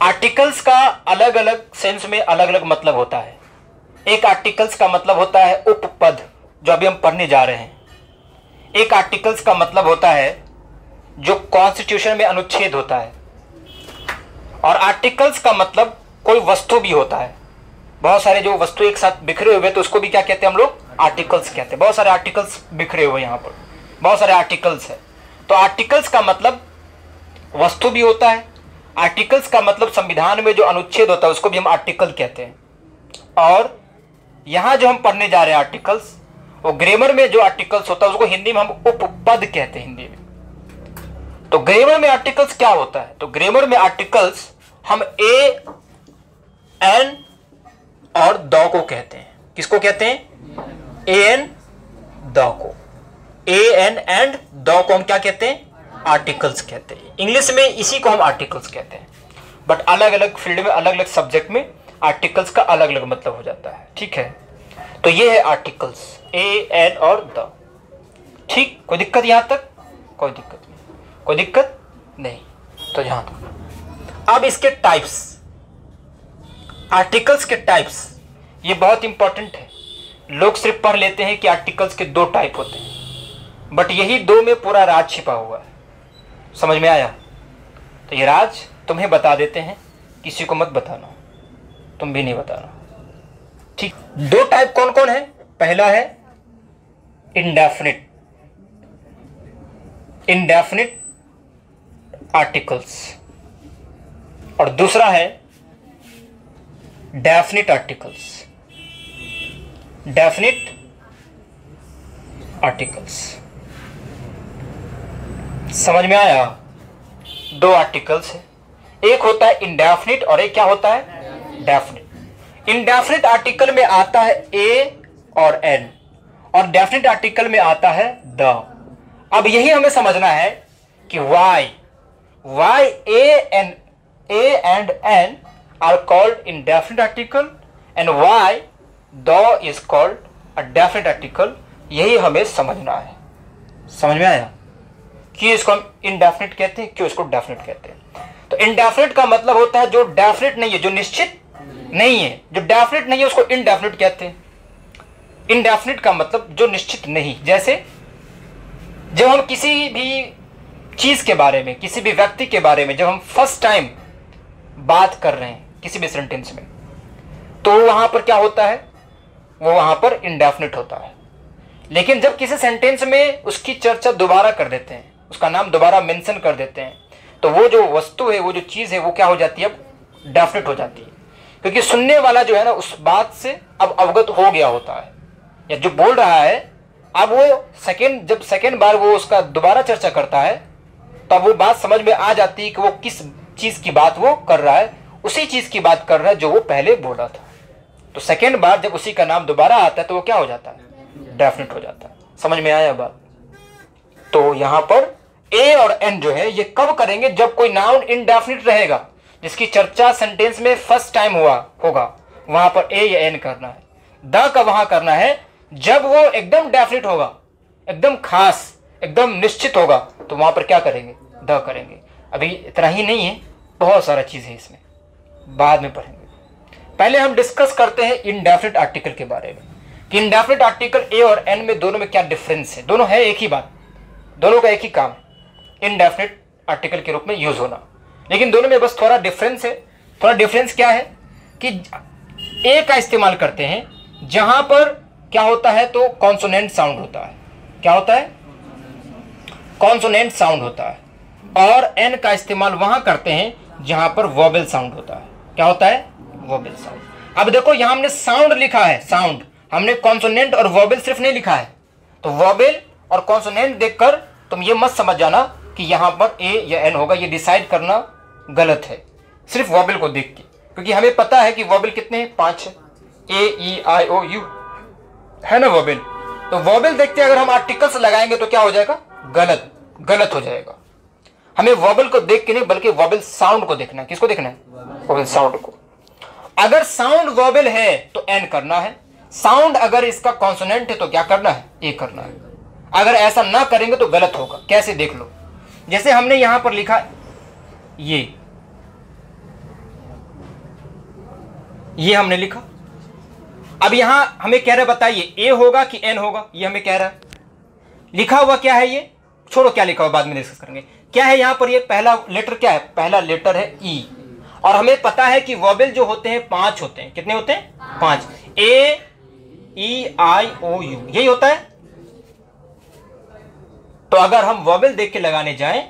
Articles का अलग अलग सेंस में अलग अलग मतलब होता है। एक आर्टिकल्स का मतलब होता है उपपद, जो अभी हम पढ़ने जा रहे हैं। एक आर्टिकल्स का मतलब होता है जो कॉन्स्टिट्यूशन में अनुच्छेद होता है। और आर्टिकल्स का मतलब कोई वस्तु भी होता है। बहुत सारे जो वस्तु एक साथ बिखरे हुए तो उसको भी क्या कहते हैं हम लोग? आर्टिकल्स कहते हैं। बहुत सारे आर्टिकल्स बिखरे हुए यहाँ पर, बहुत सारे आर्टिकल्स है। तो आर्टिकल्स का मतलब वस्तु भी होता है। आर्टिकल्स का मतलब संविधान में जो अनुच्छेद होता है उसको भी हम आर्टिकल कहते हैं। और यहाँ जो हम पढ़ने जा रहे हैं आर्टिकल्स, वो ग्रामर में जो आर्टिकल्स होता है उसको हिंदी में हम उपपद कहते हैं हिंदी में। तो ग्रामर में आर्टिकल्स क्या होता है? तो ग्रामर में आर्टिकल्स हम ए, एन और द को कहते हैं। किसको कहते हैं? ए, एन, द को। ए, एन एंड द को हम क्या कहते हैं? आर्टिकल्स कहते हैं। इंग्लिश में इसी को हम आर्टिकल्स कहते हैं। बट अलग अलग फील्ड में, अलग अलग सब्जेक्ट में आर्टिकल्स का अलग अलग मतलब हो जाता है। ठीक है, तो ये है आर्टिकल्स, ए, एन और द। ठीक, कोई दिक्कत यहां तक? कोई दिक्कत नहीं, कोई दिक्कत नहीं। तो यहां तक। अब इसके टाइप्स, आर्टिकल्स के टाइप्स, ये बहुत इंपॉर्टेंट है। लोग सिर्फ पढ़ लेते हैं कि आर्टिकल्स के 2 टाइप होते हैं, बट यही 2 में पूरा राज छिपा हुआ है। समझ में आया? तो ये राज तुम्हें बता देते हैं, किसी को मत बताना, तुम भी नहीं बताना। ठीक, 2 टाइप कौन कौन है? पहला है इंडेफिनिट, इंडेफिनिट आर्टिकल्स, और दूसरा है डेफिनिट आर्टिकल्स, डेफिनिट आर्टिकल्स। समझ में आया? 2 आर्टिकल्स है, एक होता है इंडेफिनिट और एक क्या होता है? डेफिनिट। इंडेफिनिट आर्टिकल में आता है ए और एन, और डेफिनिट आर्टिकल में आता है द। अब यही हमें समझना है कि why a and an are called indefinite article and why the is called a definite article. यही हमें समझना है। समझ में आया? क्यों इसको हम इनडेफिनिट कहते हैं, क्यों इसको डेफिनिट कहते हैं? तो इनडेफिनिट का मतलब होता है जो डेफिनिट नहीं है, जो निश्चित नहीं है। जो डेफिनिट नहीं है उसको इनडेफिनिट कहते हैं। इनडेफिनिट का मतलब जो निश्चित नहीं। जैसे जब हम किसी भी चीज के बारे में, किसी भी व्यक्ति के बारे में जब हम फर्स्ट टाइम बात कर रहे हैं किसी भी सेंटेंस में, तो वहां पर क्या होता है? वो वहां पर इनडेफिनिट होता है। लेकिन जब किसी सेंटेंस में उसकी चर्चा दोबारा कर देते हैं, उसका नाम दोबारा मेंशन कर देते हैं, तो वो जो वस्तु है, वो जो चीज़ है, वो क्या हो जाती है? अब डेफिनेट हो जाती है। क्योंकि सुनने वाला जो है ना, उस बात से अब अवगत हो गया होता है, या जो बोल रहा है अब वो जब सेकेंड बार वो उसका दोबारा चर्चा करता है, तब वो बात समझ में आ जाती है कि वो किस चीज़ की बात वो कर रहा है। उसी चीज़ की बात कर रहा है जो वो पहले बोला था। तो सेकेंड बार जब उसी का नाम दोबारा आता है तो वो क्या हो जाता है? डेफिनेट हो जाता है। समझ में आया बात? तो यहां पर ए और एन जो है ये कब करेंगे? जब कोई नाउन इनडेफिनिट रहेगा, जिसकी चर्चा सेंटेंस में फर्स्ट टाइम होगा, वहां पर ए या एन करना है। द का वहां करना है जब वो एकदम डेफिनिट होगा, एकदम खास, एकदम निश्चित होगा, तो वहां पर क्या करेंगे? द करेंगे। अभी इतना ही नहीं है, बहुत सारा चीज है इसमें, बाद में पढ़ेंगे। पहले हम डिस्कस करते हैं इनडेफिनिट आर्टिकल के बारे में कि इनडेफिनिट आर्टिकल ए और एन में दोनों में क्या डिफरेंस है। दोनों है एक ही बात, दोनों का एक ही काम, इनडेफिनिट आर्टिकल के रूप में यूज होना, लेकिन दोनों में बस थोड़ा डिफरेंस है। थोड़ा डिफरेंस क्या है कि ए का इस्तेमाल करते हैं जहां पर क्या होता है? तो कॉन्सोनेंट साउंड होता है। क्या होता है? कॉन्सोनेंट साउंड होता है। और एन का इस्तेमाल वहां करते हैं जहां पर वोवेल साउंड होता है। क्या होता है? Vowel sound. अब देखो यहां हमने साउंड लिखा है, साउंड, हमने कॉन्सोनेंट और वोवेल सिर्फ नहीं लिखा है। तो वोवेल और कॉन्सोनेंट देखकर तुम ये मत समझ जाना कि यहां पर ए या एन होगा। ये डिसाइड करना गलत है सिर्फ वोवेल को देख के, क्योंकि हमें पता है कि वोवेल कितने हैं? 5 है। ए, ई, आई, ओ, यू है ना वोवेल। तो वोवेल देखते अगर हम आर्टिकल्स लगाएंगे तो क्या हो जाएगा? गलत हो जाएगा। हमें वोवेल को देख के नहीं, बल्कि वोवेल साउंड को देखना है। किसको देखना है? वोवेल साउंड को। अगर साउंड वोवेल है तो एन करना है, साउंड अगर इसका कॉन्सोनेंट है तो क्या करना है? ए करना है। अगर ऐसा ना करेंगे तो गलत होगा। कैसे? देख लो, जैसे हमने यहां पर लिखा ये हमने लिखा। अब यहां हमें कह रहा है बताइए ए होगा कि एन होगा, ये हमें कह रहा है। लिखा हुआ क्या है, ये छोड़ो क्या लिखा हुआ बाद में डिस्कस करेंगे। क्या है यहां पर, ये पहला लेटर क्या है, पहला लेटर है ई। और हमें पता है कि वोवेल जो होते हैं 5 होते हैं। कितने होते हैं? 5। ए ई आई ओ यू, यही होता है। तो अगर हम वोवेल देख के लगाने जाएं,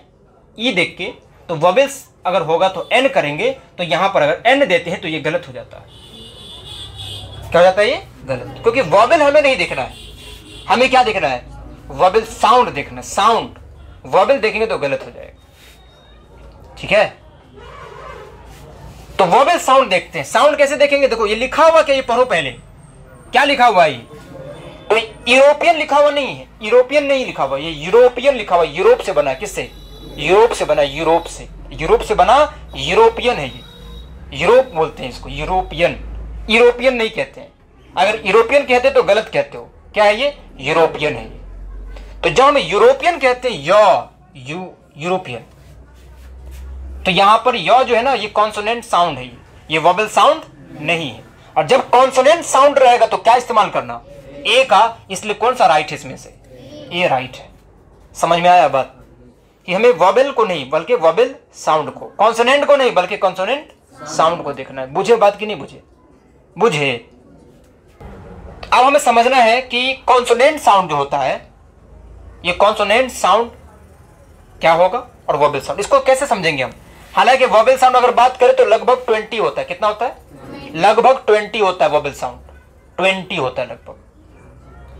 ई देख के, तो वोवेल्स अगर होगा तो एन करेंगे, तो यहां पर अगर एन देते हैं तो ये गलत हो जाता है। क्या हो जाता है? ये गलत, क्योंकि वोवेल हमें नहीं देखना है। हमें क्या देखना है? वोवेल साउंड देखना है, साउंड। वोवेल देखेंगे तो गलत हो जाएगा। ठीक है, तो वोवेल साउंड देखते हैं। साउंड कैसे देखेंगे? देखो ये लिखा हुआ क्या, ये पढ़ो पहले क्या लिखा हुआ है। तो यूरोपियन लिखा हुआ नहीं है, यूरोपियन नहीं लिखा हुआ, ये यूरोपियन लिखा हुआ। यूरोप से बना, किससे? यूरोप से बना, यूरोप से, यूरोप से बना, यूरोपियन है ये। यूरोप बोलते हैं इसको, यूरोपियन। यूरोपियन नहीं कहते हैं। अगर यूरोपियन कहते तो गलत कहते हो। क्या है ये? यूरोपियन है ये। तो जब हम यूरोपियन कहते हैं यूरोपियन, तो यहां पर यौ जो है ना, ये कॉन्सोनेंट साउंड है, ये वोवेल साउंड नहीं है। और जब कॉन्सोनेंट साउंड रहेगा तो क्या इस्तेमाल करना? ए का। इसलिए कौन सा राइट है इसमें से? ए राइट है। समझ में आया बात? कि हमें वोवेल को नहीं बल्कि वोवेल साउंड को, कॉन्सोनेंट को नहीं बल्कि कॉन्सोनेंट साउंड को देखना है। बुझे बात की नहीं बुझे? बुझे। अब हमें समझना है कि कॉन्सोनेंट साउंड जो होता है, ये कॉन्सोनेंट साउंड क्या होगा और वोवेल साउंड, इसको कैसे समझेंगे हम? हालांकि वोवेल साउंड अगर बात करें तो लगभग 20 होता है। कितना होता है? लगभग 20 होता है वोवेल साउंड। 20 होता है लगभग।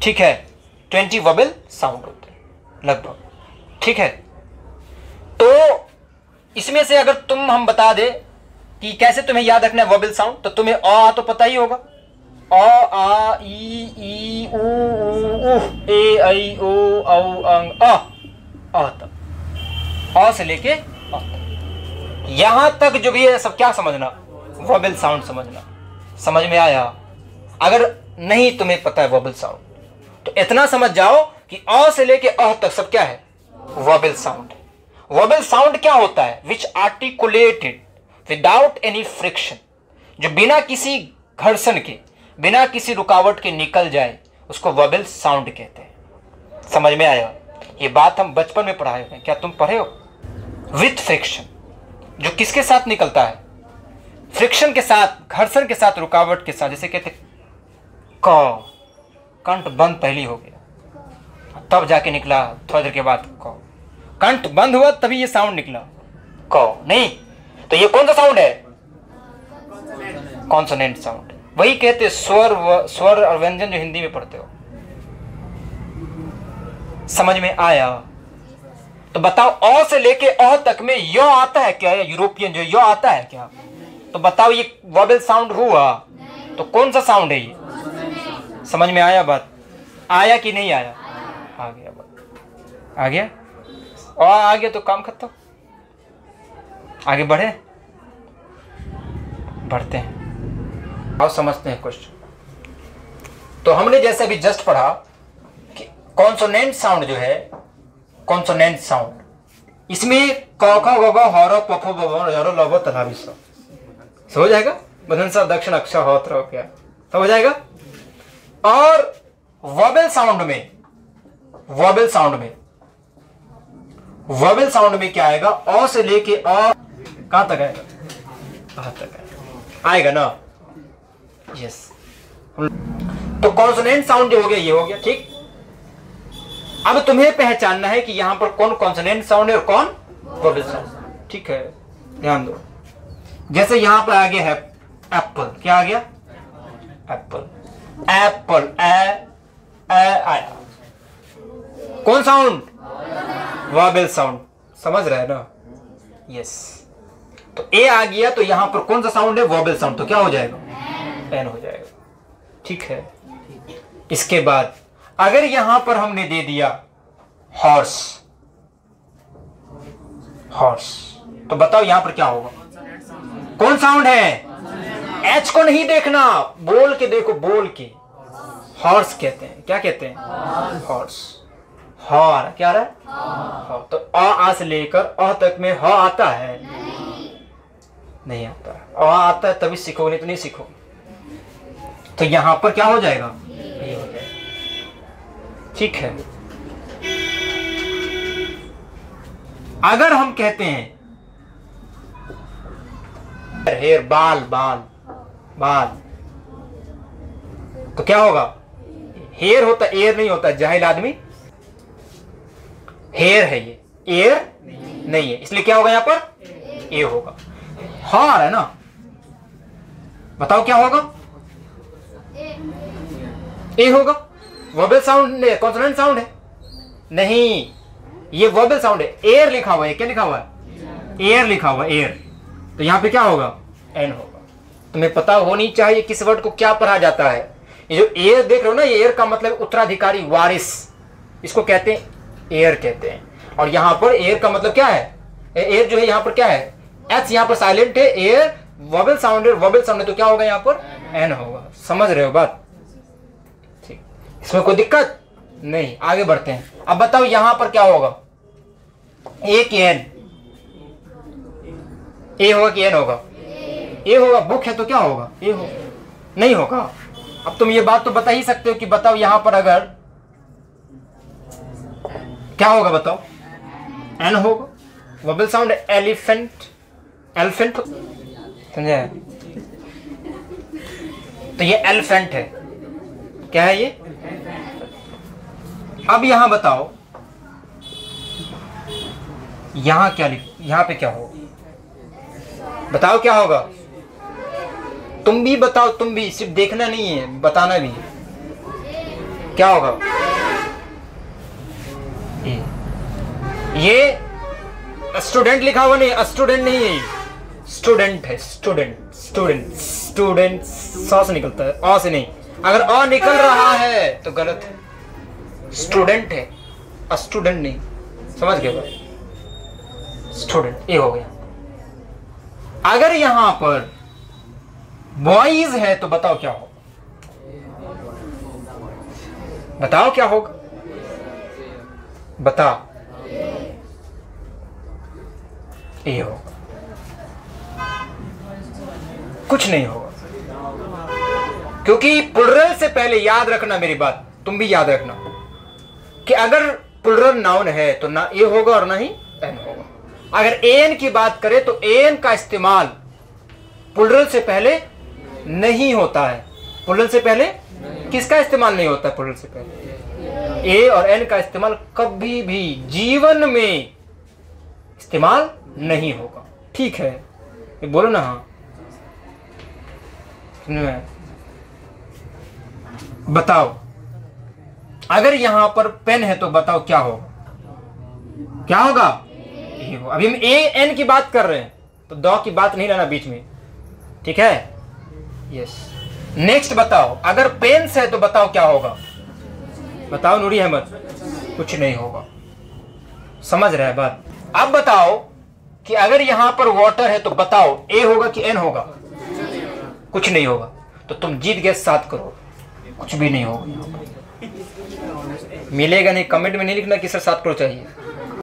ठीक है, 20 वोवेल साउंड होते हैं लगभग। ठीक है, तो इसमें से अगर हम बता दे कि कैसे तुम्हें याद रखना है वोवेल साउंड, तो तुम्हें आ तो पता ही होगा। अ आ ई उ ए आई ओ औ अंग अ तक, अ से लेके अ तक, यहां तक जो भी है सब क्या समझना? वोवेल साउंड समझना। समझ में आया? अगर नहीं तुम्हें पता है वोवेल साउंड, तो इतना समझ जाओ कि अ से लेके अ तक सब क्या है? वोवेल साउंड है। वोवेल साउंड क्या होता है? विच आर्टिकुलेटेड विदाउट एनी फ्रिक्शन, जो बिना किसी घर्षण के, बिना किसी रुकावट के निकल जाए, उसको वोवेल साउंड कहते हैं। समझ में आया? ये बात हम बचपन में पढ़ाए हैं। क्या तुम पढ़े हो? विथ फ्रिक्शन, जो किसके साथ निकलता है? फ्रिक्शन के साथ, घर्षण के साथ, रुकावट के साथ। जैसे कहते क, कंठ बंद पहली हो गया, तब जाके निकला थोड़ी देर के बाद क। कंठ बंद हुआ तभी ये साउंड निकला, क नहीं। तो ये कौन सा साउंड है? Consonant sound. वही कहते स्वर और व्यंजन जो हिंदी में पढ़ते हो। समझ में आया? तो बताओ अ से लेके अ तक में य आता है क्या? यूरोपियन जो य आता है क्या? तो बताओ ये वोवेल साउंड हुआ, तो कौन सा साउंड है ये? समझ में आया बात? आया कि नहीं आया? आ गया बात, आ गया। और आ गया तो काम खत्म। आगे बढ़े, बढ़ते हैं और समझते हैं क्वेश्चन। तो हमने जैसे अभी जस्ट पढ़ा कि कॉन्सोनेंट साउंड जो है, कॉन्सोनेंट साउंड, इसमें क ख ग घ ह र प फ ब भ र ल व त ला स हो जाएगा। बंधन सा दक्षिण अक्षर होत्र हो गया, तो हो जाएगा। और वोवेल साउंड में, वोवेल साउंड में, वोवेल साउंड में क्या आएगा? अ से लेके अ कहां तक आएगा? आ तक आएगा ना? यस। तो कॉन्सोनेंट साउंड जो हो गया ये हो गया। ठीक, अब तुम्हें पहचानना है कि यहां पर कौन कॉन्सोनेंट साउंड है और कौन वोवेल साउंड। ठीक है, ध्यान दो। जैसे यहां पर आ गया है एप्पल, क्या आ गया? एप्पल, एप्पल, ए आया, कौन साउंड? Vowel sound. समझ रहे हैं ना? यस। तो ए आ गया, तो यहां पर कौन सा साउंड है? Vowel sound. तो क्या हो जाएगा? एन हो जाएगा। ठीक है। इसके बाद अगर यहां पर हमने दे दिया हॉर्स, हॉर्स, तो बताओ यहां पर क्या होगा? कौन साउंड है? एच को नहीं देखना, बोल के देखो, बोल के। हॉर्स कहते हैं। क्या कहते हैं? हॉर्स। ह आ रहा, क्या आ रहा है? ह। तो आ से लेकर अ तक में ह आता है? नहीं आता है। अ आता है तभी सीखोगे, नहीं तो नहीं सीखोगे। तो यहां पर क्या हो जाएगा, ए हो जाएगा। ठीक है, अगर हम कहते हैं हेयर, बाल बाल बाल, तो क्या होगा, हेयर होता, एयर नहीं होता, जाहिल आदमी। हेयर है ये, एयर नहीं है, इसलिए क्या होगा यहां पर, ए होगा। हार है ना, बताओ क्या होगा, ए होगा। वोबल साउंड है, कॉन्सोनेंट साउंड है नहीं, ये वोबल साउंड है। एयर लिखा हुआ है, क्या लिखा हुआ है, एयर लिखा हुआ है, एयर, तो यहां पे क्या होगा, एन होगा। तुम्हें पता होनी चाहिए किस वर्ड को क्या पढ़ा जाता है। ये जो एयर देख रहे हो ना, ये एयर का मतलब उत्तराधिकारी, वारिस, इसको कहते हैं, एयर कहते हैं। और यहां पर एयर का मतलब क्या है, एयर जो है यहां पर क्या है, एच यहां पर साइलेंट है, एयर वोबल साउंड है, वोबल साउंड है, तो क्या होगा यहां पर, एन होगा। समझ रहे हो बात, ठीक, इसमें कोई दिक्कत नहीं। आगे बढ़ते हैं। अब बताओ यहां पर क्या होगा, ए की एन, ए होगा कि एन होगा, ए होगा। बुक है तो क्या होगा, ए होगा, नहीं होगा। अब तुम ये बात तो बता ही सकते हो कि बताओ यहां पर अगर क्या होगा, बताओ, एन होगा। वोबल साउंड एलिफेंट, एलिफेंट, समझे, तो ये एलिफेंट है, क्या है ये। अब यहां बताओ, यहां क्या लिख, यहां पे क्या होगा, बताओ क्या होगा, तुम भी बताओ, तुम भी, सिर्फ देखना नहीं है, बताना भी है, क्या होगा, ये स्टूडेंट लिखा हुआ नहीं, स्टूडेंट नहीं है, स्टूडेंट है, स्टूडेंट, स्टूडेंट, स्टूडेंट, सौ से निकलता है, अ से नहीं। अगर अ निकल रहा है तो गलत है, स्टूडेंट है, स्टूडेंट नहीं, समझ गए भाई, स्टूडेंट, ये हो गया। अगर यहां पर बॉयज है तो बताओ क्या होगा, बताओ क्या होगा, बता, ये होगा, कुछ नहीं होगा। क्योंकि प्लुरल से पहले याद रखना मेरी बात, तुम भी याद रखना कि अगर प्लुरल नाउन है तो ना ए होगा और ना ही एन होगा। अगर एन की बात करें तो एन का इस्तेमाल प्लुरल से पहले नहीं होता है। प्लुरल से पहले किसका इस्तेमाल नहीं होता है, प्लुरल से पहले ए और एन का इस्तेमाल कभी भी जीवन में इस्तेमाल नहीं होगा। ठीक है, ये बोलो ना, हाँ बताओ। अगर यहां पर पेन है तो बताओ क्या होगा, क्या होगा, ए होगा। अभी हम ए एन की बात कर रहे हैं तो दो की बात नहीं लाना बीच में, ठीक है, यस। नेक्स्ट बताओ, अगर पेन्स है तो बताओ क्या होगा, बताओ नूरी अहमद, कुछ नहीं होगा। समझ रहे हैं बात। अब बताओ कि अगर यहां पर वाटर है तो बताओ ए होगा कि एन होगा, कुछ नहीं होगा। तो तुम जीत गए 7 करोड़, कुछ भी नहीं होगा। मिलेगा नहीं, कमेंट में नहीं लिखना कि सर 7 करोड़ चाहिए।